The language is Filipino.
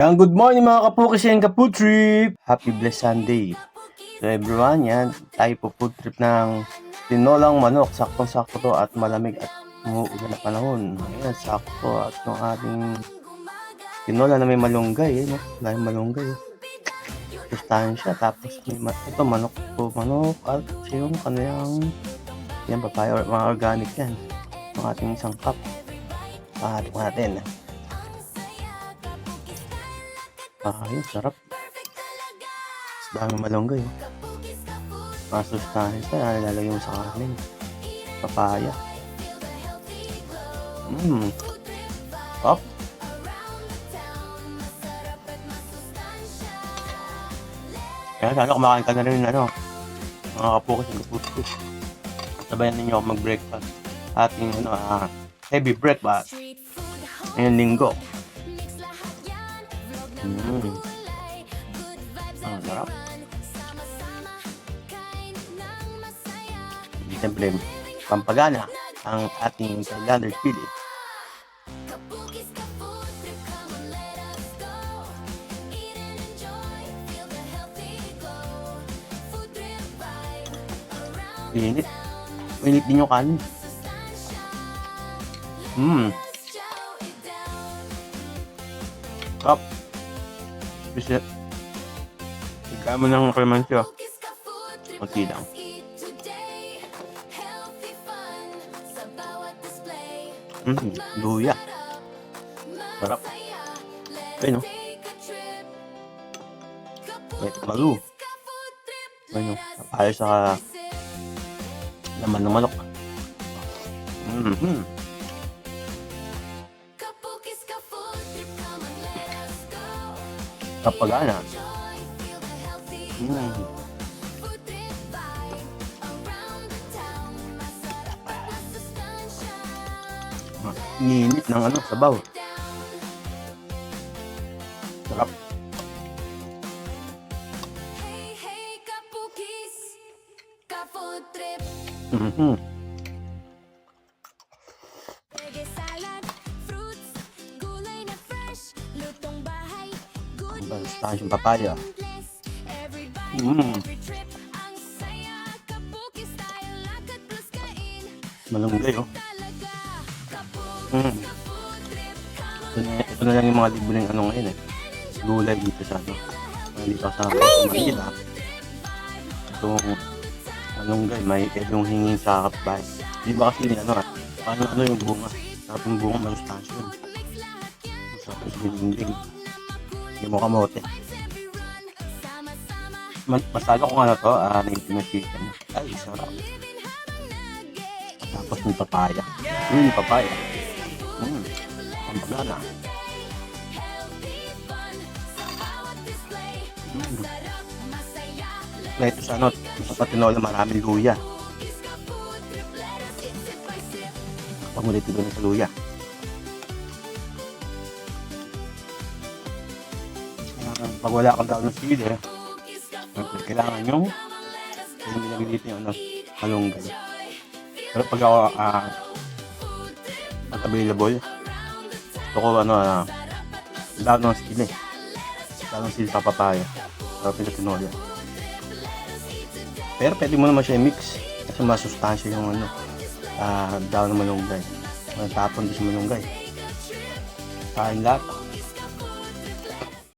Yan, good morning mga kapukis and kafood trip! Happy blessed Sunday! So everyone, yan, tayo po food trip ng tinolang manok. Saktong-sakto to at malamig at umuulan na panahon. Ayan, sakto at yung ating tinola na may malunggay, no? Dahil malunggay, sustansya. Tapos ito, manok po, manok at yung kanilang yan, papaya or mga organic yan. Yung ating sangkap. Tingnan natin. Yun, sarap. Dami malunggay. Masustansya na nilalagay mo sa kanin. Papaya. Up. Kaya sana kumakain ka na rin mga kapukas ng kapusko. Sabayan ninyo ako mag-breakfast. Ating heavy breakfast. Ngayong linggo. Ang sarap. Siyempre, pampagana ang ating Thailander chili. Init. Init din yung kanin. Sarap. Bisit. Ikaw mo ng kremansiyo. Kunti lang. Luya. Sarap. Ayun, no? May malu. Ayun, ayos sa laman ng manok. Kapagana. Init ng sabaw. Sarap. Basta yung papaya. Malunggay, oh. Ito na lang yung mga libreng ngayon, gulay dito sa dito sa Manila. Itong malunggay, may yung hingin sa kapbahay. Di ba kasi ano yung bunga? Sarap yung bunga, malustansya yun. Sarap yung lingling. Hindi mo kamote. Masalo ko native na chicken. Ay, sarap. Tapos may papaya. Papaya. Pampagana. Ito sa sa patinola maraming luya. Pamulit ito sa luya. Pag wala kang daw ng sili, kailangan yung nilagay dito yung malunggay. Pero pag ako available, ito ko daw ng sili. Daw ng sili sa papaya. Para pinatinola. Pero pwede mo naman siya i-mix kasi masustansya yung daw ng malunggay. Tapon din sa malunggay. Kain lahat.